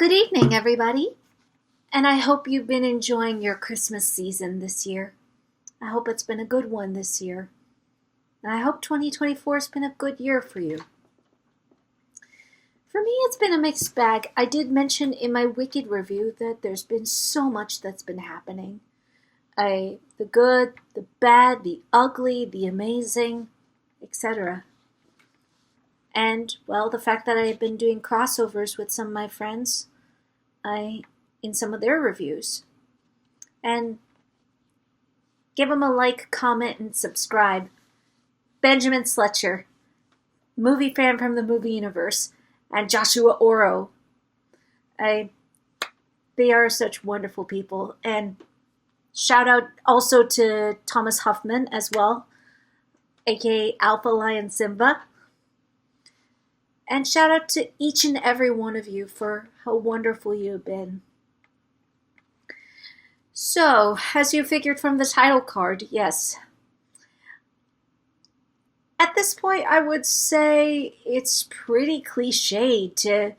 Good evening, everybody, and I hope you've been enjoying your Christmas season this year. I hope it's been a good one this year, and I hope 2024 has been a good year for you. For me, it's been a mixed bag. I did mention in my Wicked review that there's been so much that's been happening. The good, the bad, the ugly, the amazing, etc. And, well, the fact that I've been doing crossovers with some of my friends in some of their reviews. And give them a like, comment, and subscribe. Benjamin Sletcher, movie fan from the movie universe, and Joshua Oro. They are such wonderful people. And shout out also to Thomas Huffman as well, aka Alpha Lion Simba. And shout out to each and every one of you for how wonderful you've been. So, as you figured from the title card, yes. At this point, I would say it's pretty cliche to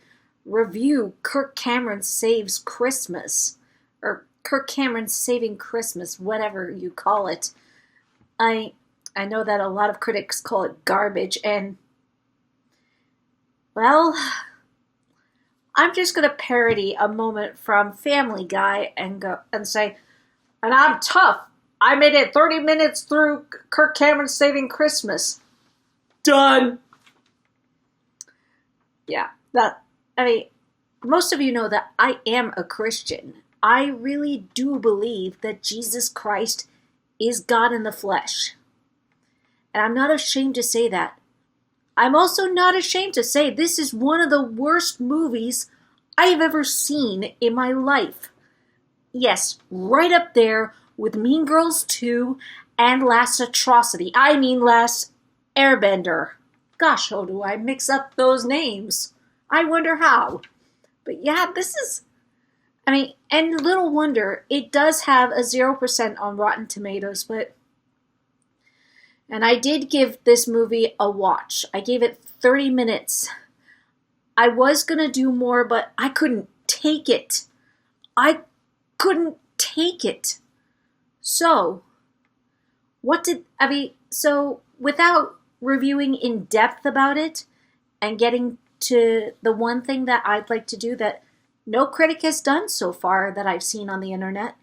review Kirk Cameron Saves Christmas, or Kirk Cameron Saving Christmas, whatever you call it. I know that a lot of critics call it garbage, and well, I'm just going to parody a moment from Family Guy and say, and I'm tough. I made it 30 minutes through Kirk Cameron Saving Christmas. Done. Yeah, most of you know that I am a Christian. I really do believe that Jesus Christ is God in the flesh. And I'm not ashamed to say that. I'm also not ashamed to say this is one of the worst movies I've ever seen in my life. Yes, right up there with Mean Girls 2 and Last Atrocity. I mean Last Airbender. Gosh, how do I mix up those names? I wonder how. But yeah, and little wonder, it does have a 0% on Rotten Tomatoes, and I did give this movie a watch. I gave it 30 minutes. I was going to do more, but I couldn't take it. So, without reviewing in depth about it and getting to the one thing that I'd like to do that no critic has done so far that I've seen on the internet,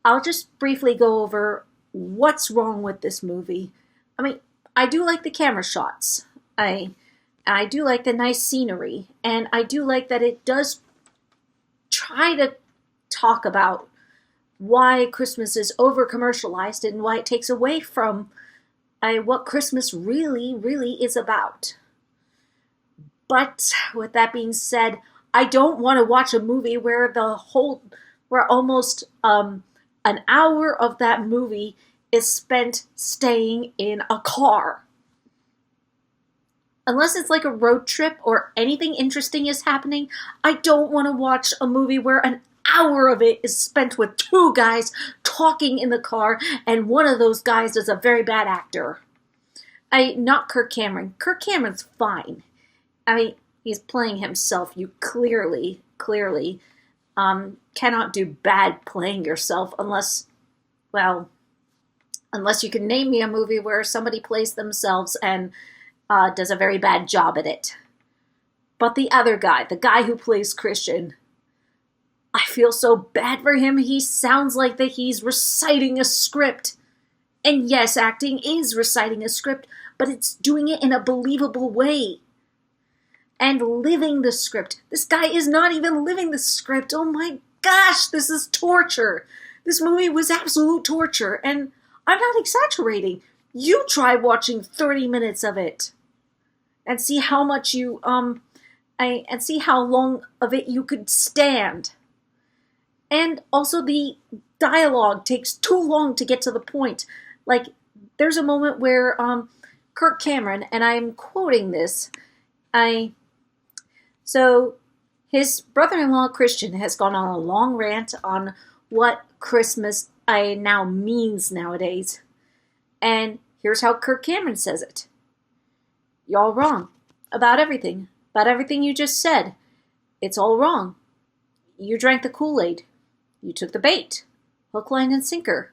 I'll just briefly go over what's wrong with this movie. I do like the camera shots. I do like the nice scenery. And I do like that it does try to talk about why Christmas is over-commercialized and why it takes away from what Christmas really, really is about. But with that being said, I don't want to watch a movie where almost an hour of that movie is spent staying in a car. Unless it's like a road trip or anything interesting is happening, I don't want to watch a movie where an hour of it is spent with two guys talking in the car, and one of those guys is a very bad actor. Not Kirk Cameron. Kirk Cameron's fine. He's playing himself. You clearly cannot do bad playing yourself unless you can name me a movie where somebody plays themselves and does a very bad job at it. But the other guy, the guy who plays Christian, I feel so bad for him. He sounds like that he's reciting a script. And yes, acting is reciting a script, but it's doing it in a believable way. And living the script. This guy is not even living the script. Oh my gosh, this is torture. This movie was absolute torture, and I'm not exaggerating. You try watching 30 minutes of it and see how much and see how long of it you could stand. And also the dialogue takes too long to get to the point. There's a moment where Kirk Cameron, and I'm quoting this, so his brother-in-law Christian has gone on a long rant on what Christmas now means nowadays. And here's how Kirk Cameron says it. Y'all wrong about everything you just said. It's all wrong. You drank the Kool-Aid. You took the bait. Hook, line, and sinker.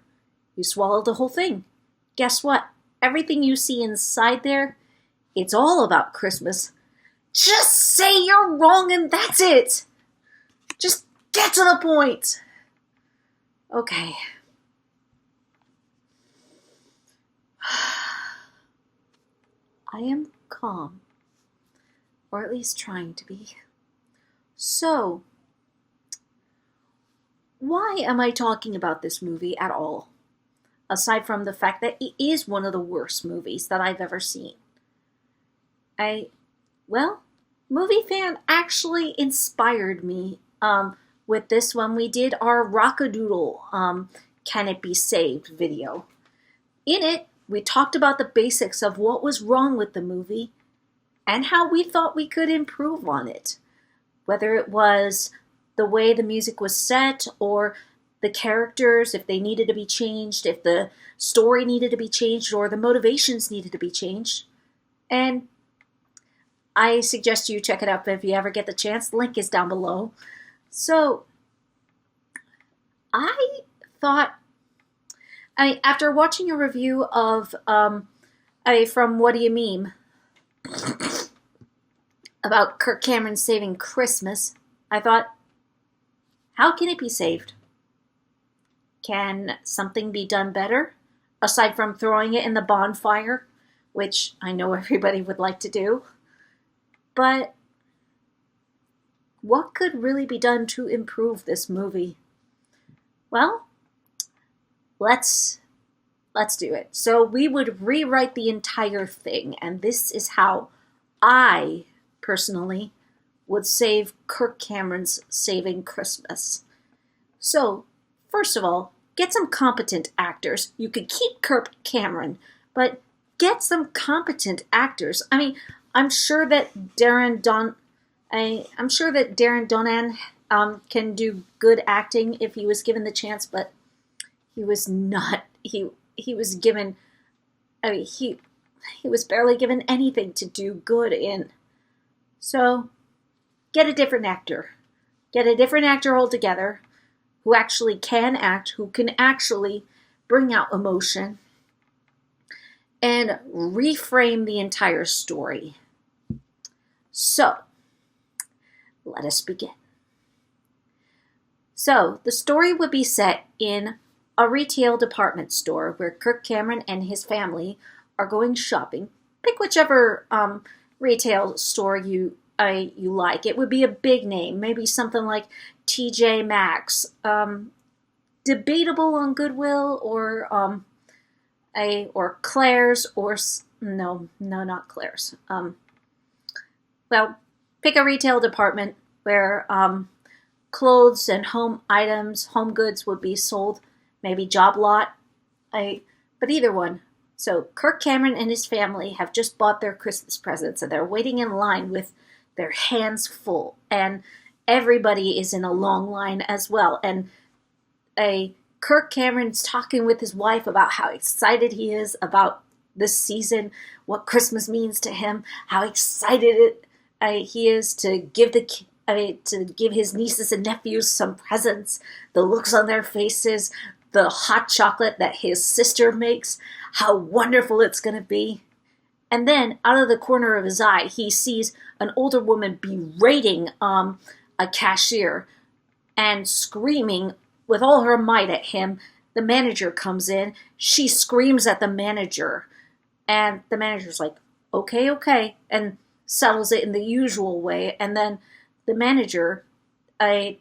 You swallowed the whole thing. Guess what? Everything you see inside there, it's all about Christmas. Just say you're wrong and that's it. Just get to the point. Okay. I am calm. Or at least trying to be. So, why am I talking about this movie at all? Aside from the fact that it is one of the worst movies that I've ever seen. Movie Fan actually inspired me with this when we did our Rockadoodle Can It Be Saved video. In it, we talked about the basics of what was wrong with the movie and how we thought we could improve on it. Whether it was the way the music was set or the characters, if they needed to be changed, if the story needed to be changed, or the motivations needed to be changed. And I suggest you check it out if you ever get the chance. The link is down below. So, I thought, after watching a review of from What Do You Meme about Kirk Cameron saving Christmas, I thought, how can it be saved? Can something be done better? Aside from throwing it in the bonfire, which I know everybody would like to do. But what could really be done to improve this movie? Well, let's do it. So we would rewrite the entire thing, and this is how I, personally, would save Kirk Cameron's Saving Christmas. So, first of all, get some competent actors. You could keep Kirk Cameron, but get some competent actors. I'm sure that Darren Donan can do good acting if he was given the chance, but he was not. He was given. He was barely given anything to do good in. So, get a different actor. Get a different actor altogether. Who actually can act, who can actually bring out emotion, and reframe the entire story. So, let us begin. So, the story would be set in a retail department store where Kirk Cameron and his family are going shopping. Pick whichever retail store you like. It would be a big name, maybe something like TJ Maxx, debatable on Goodwill, or Claire's, or no, not Claire's. Pick a retail department where clothes and home items, home goods would be sold. Maybe Job Lot, but either one. So Kirk Cameron and his family have just bought their Christmas presents, and they're waiting in line with their hands full, and everybody is in a long line as well. And Kirk Cameron's talking with his wife about how excited he is about this season, what Christmas means to him, how excited he is to give his nieces and nephews some presents, the looks on their faces, the hot chocolate that his sister makes, how wonderful it's going to be. And then, out of the corner of his eye, he sees an older woman berating a cashier and screaming with all her might at him. The manager comes in. She screams at the manager. And the manager's like, okay, and settles it in the usual way. And then the manager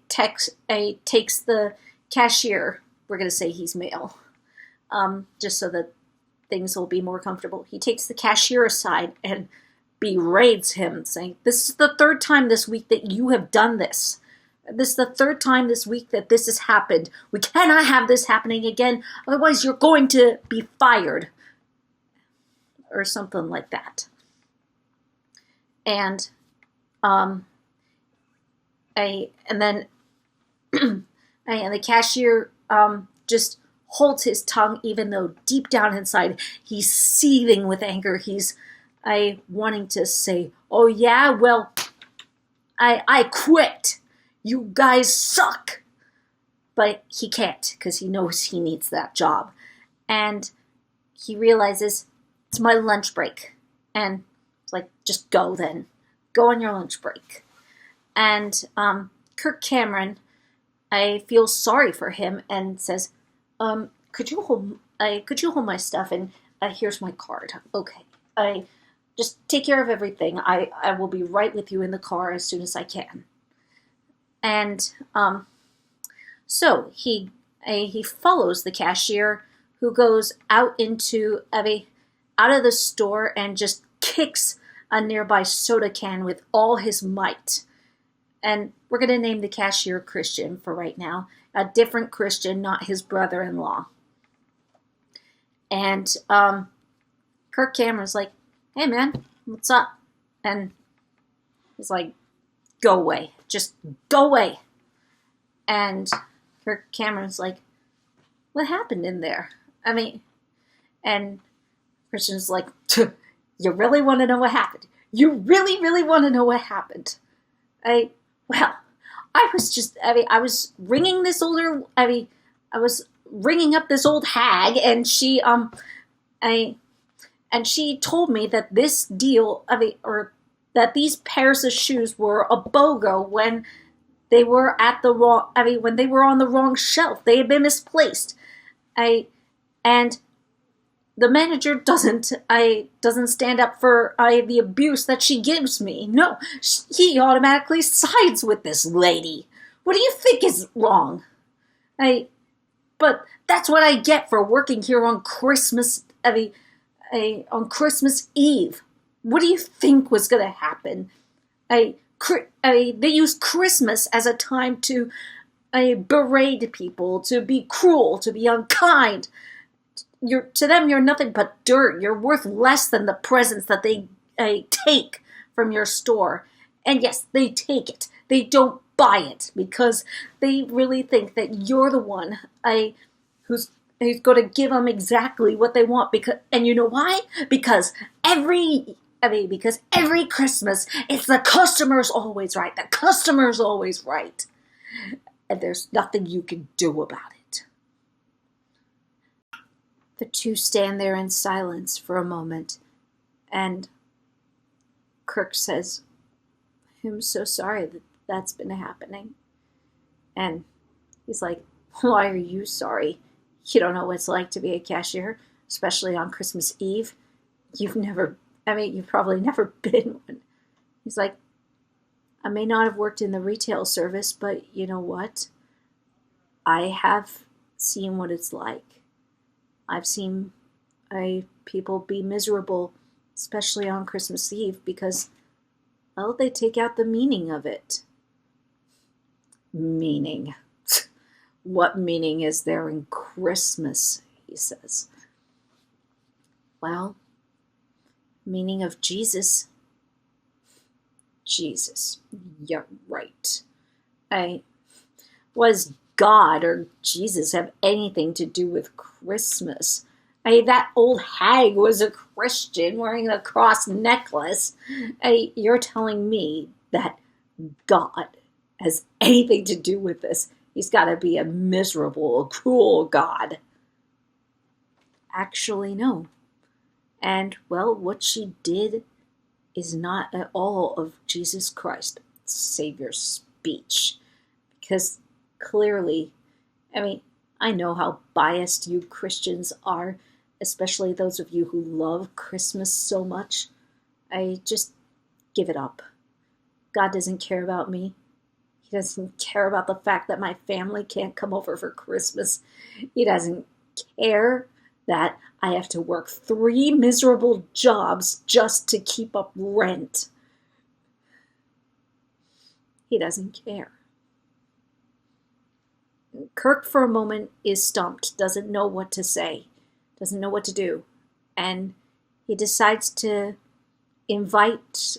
takes the cashier. We're going to say he's male, just so that things will be more comfortable. He takes the cashier aside and berates him, saying, "This is the third time this week that you have done this. This is the third time this week that this has happened. We cannot have this happening again. Otherwise, you're going to be fired." Or something like that. And then the cashier just holds his tongue, even though deep down inside he's seething with anger. He's wanting to say, "Oh yeah, well, I quit. You guys suck. But he can't because he knows he needs that job. And he realizes it's my lunch break. And it's like, just go then. Go on your lunch break. And Kirk Cameron, I feel sorry for him and says, could you hold my stuff, and here's my card. Okay. I just take care of everything. I will be right with you in the car as soon as I can. And so he follows the cashier, who goes out of the store and just kicks a nearby soda can with all his might. And we're going to name the cashier Christian for right now. A different Christian, not his brother-in-law. And Kirk Cameron's like, hey man, what's up? And he's like, go away. Just go away. And Kirk Cameron's like, what happened in there? And Christian's like, you really want to know what happened? You really, really want to know what happened? I was ringing up this old hag, and she told me that this deal, that these pairs of shoes were a BOGO when they were when they were on the wrong shelf. They had been misplaced. And the manager doesn't stand up for the abuse that she gives me. No, he automatically sides with this lady. What do you think is wrong? But that's what I get for working here on Christmas. On Christmas Eve. What do you think was going to happen? They use Christmas as a time to berate people, to be cruel, to be unkind. To them, you're nothing but dirt. You're worth less than the presents that they take from your store. And yes, they take it. They don't buy it because they really think that you're the one who's going to give them exactly what they want. And you know why? Because every Christmas, it's the customer's always right. The customer's always right. And there's nothing you can do about it. The two stand there in silence for a moment, and Kirk says, I'm so sorry that that's been happening. And he's like, why are you sorry? You don't know what it's like to be a cashier, especially on Christmas Eve. You've probably never been one. He's like, I may not have worked in the retail service, but you know what? I have seen what it's like. I've seen people be miserable, especially on Christmas Eve, because, well, they take out the meaning of it. Meaning? What meaning is there in Christmas? He says. Well, meaning of Jesus. Jesus. You're right. Was God or Jesus have anything to do with Christmas? That old hag was a Christian wearing a cross necklace. You're telling me that God has anything to do with this? He's got to be a miserable, cruel God. Actually, no. And, well, what she did is not at all of Jesus Christ, Savior's speech. Because clearly, I know how biased you Christians are, especially those of you who love Christmas so much. I just give it up. God doesn't care about me. He doesn't care about the fact that my family can't come over for Christmas. He doesn't care that I have to work 3 miserable jobs just to keep up rent. He doesn't care. Kirk, for a moment, is stumped, doesn't know what to say, doesn't know what to do. And he decides to invite,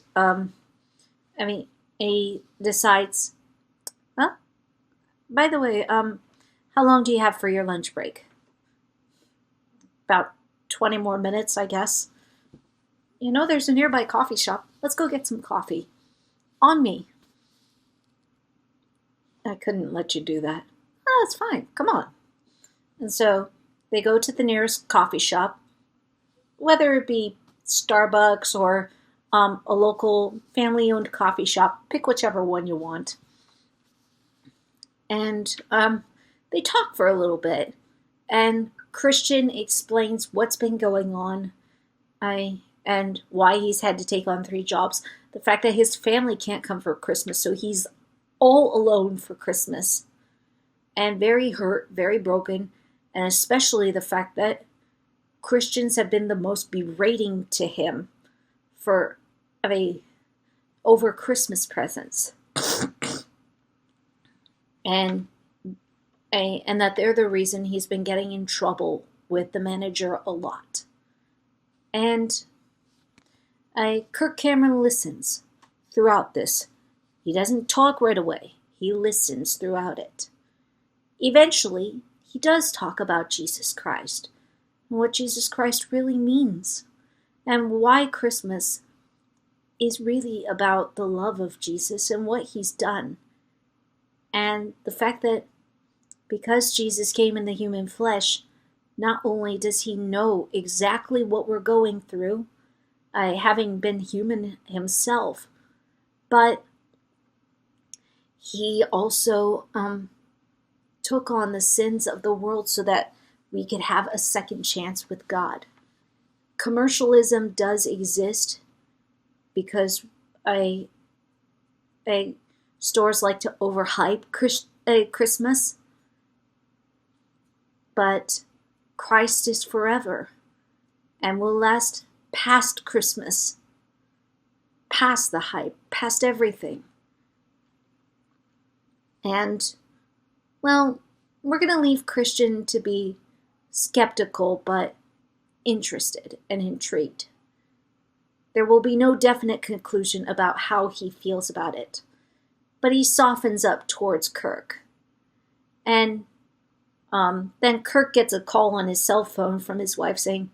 he decides, well, by the way, how long do you have for your lunch break? About 20 more minutes, I guess. There's a nearby coffee shop. Let's go get some coffee. On me. I couldn't let you do that. Oh, it's fine. Come on. And so they go to the nearest coffee shop, whether it be Starbucks or a local family-owned coffee shop. Pick whichever one you want. And they talk for a little bit. And Christian explains what's been going on and why he's had to take on 3 jobs. The fact that his family can't come for Christmas, so he's all alone for Christmas. And very hurt, very broken, and especially the fact that Christians have been the most berating to him over Christmas presents. and that they're the reason he's been getting in trouble with the manager a lot. And Kirk Cameron listens throughout this. He doesn't talk right away. He listens throughout it. Eventually, he does talk about Jesus Christ and what Jesus Christ really means and why Christmas is really about the love of Jesus and what he's done. And the fact that because Jesus came in the human flesh, not only does he know exactly what we're going through, having been human himself, but he also took on the sins of the world so that we could have a second chance with God. Commercialism does exist because stores like to overhype Christmas, but Christ is forever and will last past Christmas, past the hype, past everything. And, well, we're going to leave Christian to be skeptical but interested and intrigued. There will be no definite conclusion about how he feels about it, but he softens up towards Kirk. And then Kirk gets a call on his cell phone from his wife saying,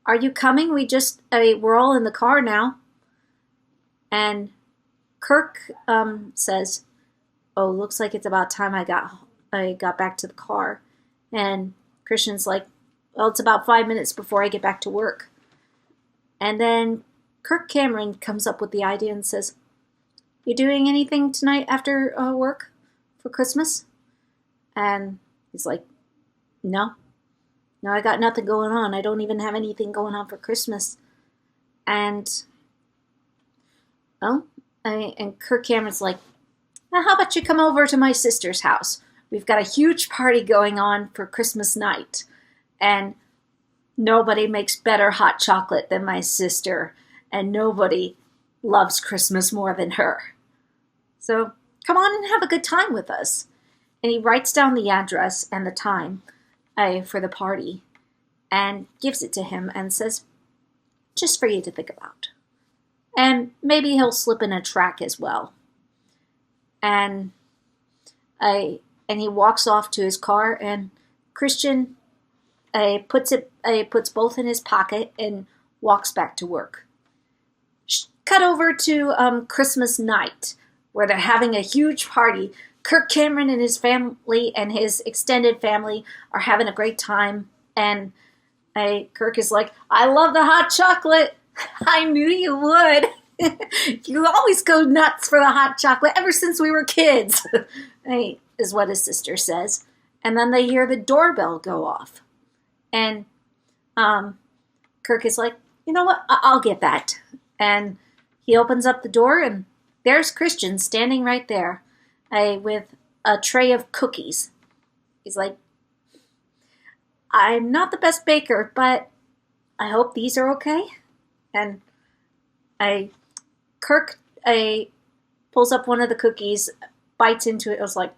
"Are you coming? We're all in the car now." And Kirk says, "Oh, looks like it's about time I got back to the car." And Christian's like, "Well, it's about 5 minutes before I get back to work." And then Kirk Cameron comes up with the idea and says, "You doing anything tonight after work for Christmas?" And he's like, No, I got nothing going on. I don't even have anything going on for Christmas." And, and Kirk Cameron's like, "Now, how about you come over to my sister's house? We've got a huge party going on for Christmas night. And nobody makes better hot chocolate than my sister. And nobody loves Christmas more than her. So come on and have a good time with us." And he writes down the address and the time for the party and gives it to him and says, "Just for you to think about." And maybe he'll slip in a track as well. And he walks off to his car, and Christian puts both in his pocket and walks back to work. Cut over to Christmas night, where they're having a huge party. Kirk Cameron and his family and his extended family are having a great time. And Kirk is like, "I love the hot chocolate. I knew you would. You always go nuts for the hot chocolate ever since we were kids," is what his sister says. And then they hear the doorbell go off. And Kirk is like, "You know what? I'll get that." And he opens up the door, and there's Christian standing right there with a tray of cookies. He's like, "I'm not the best baker, but I hope these are okay." And Kirk pulls up one of the cookies, bites into it. I was like,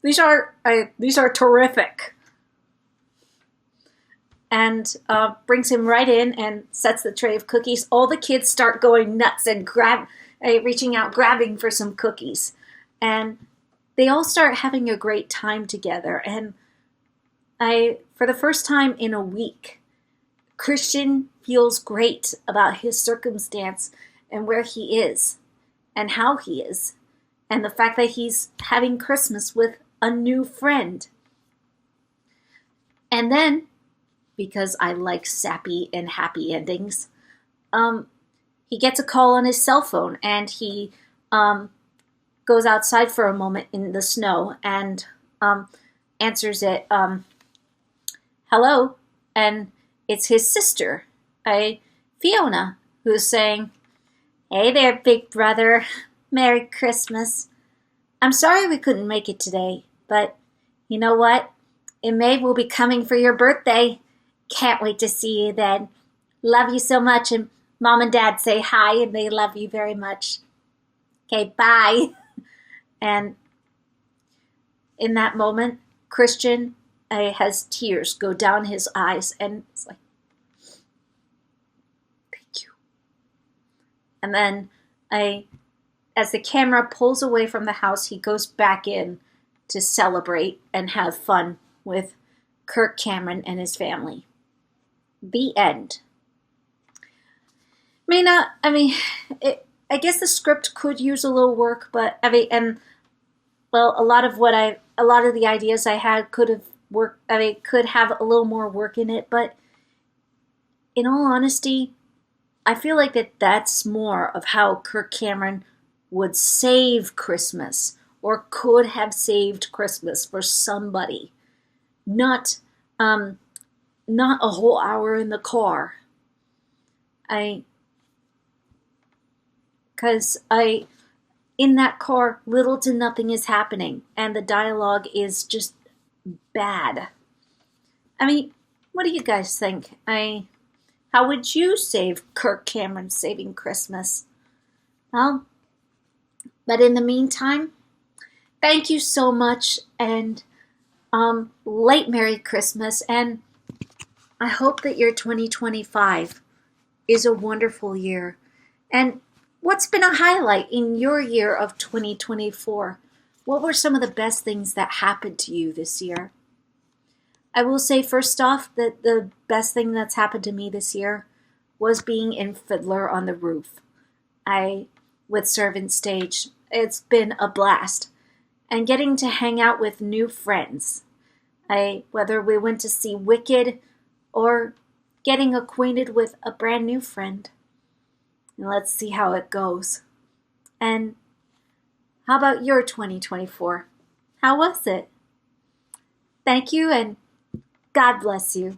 these are terrific. And brings him right in and sets the tray of cookies. All the kids start going nuts and reaching out, grabbing for some cookies. And they all start having a great time together. And for the first time in a week, Christian feels great about his circumstance and where he is and how he is. and the fact that he's having Christmas with a new friend. And then, because I like sappy and happy endings, he gets a call on his cell phone, and he goes outside for a moment in the snow and answers it, hello, and it's his sister, Fiona, who's saying, "Hey there, big brother. Merry Christmas. I'm sorry we couldn't make it today, but you know what? In May we'll be coming for your birthday. Can't wait to see you then. Love you so much, and Mom and Dad say hi, and they love you very much. Okay, bye." And in that moment, Christian has tears go down his eyes, and it's like, thank you. And then as the camera pulls away from the house, he goes back in to celebrate and have fun with Kirk Cameron and his family. The end. I guess the script could use a little work, but a lot of the ideas I had could have worked. Could have a little more work in it, but in all honesty, I feel like that's more of how Kirk Cameron would save Christmas, or could have saved Christmas for somebody, not a whole hour in the car. In that car, little to nothing is happening, and the dialogue is just bad. What do you guys think? How would you save Kirk Cameron saving Christmas? Well, but in the meantime, thank you so much, and late Merry Christmas, and I hope that your 2025 is a wonderful year. And what's been a highlight in your year of 2024? What were some of the best things that happened to you this year? I will say first off that the best thing that's happened to me this year was being in Fiddler on the Roof. With Servant Stage. It's been a blast. And getting to hang out with new friends. Whether we went to see Wicked or getting acquainted with a brand new friend. And let's see how it goes. And how about your 2024? How was it? Thank you, and God bless you.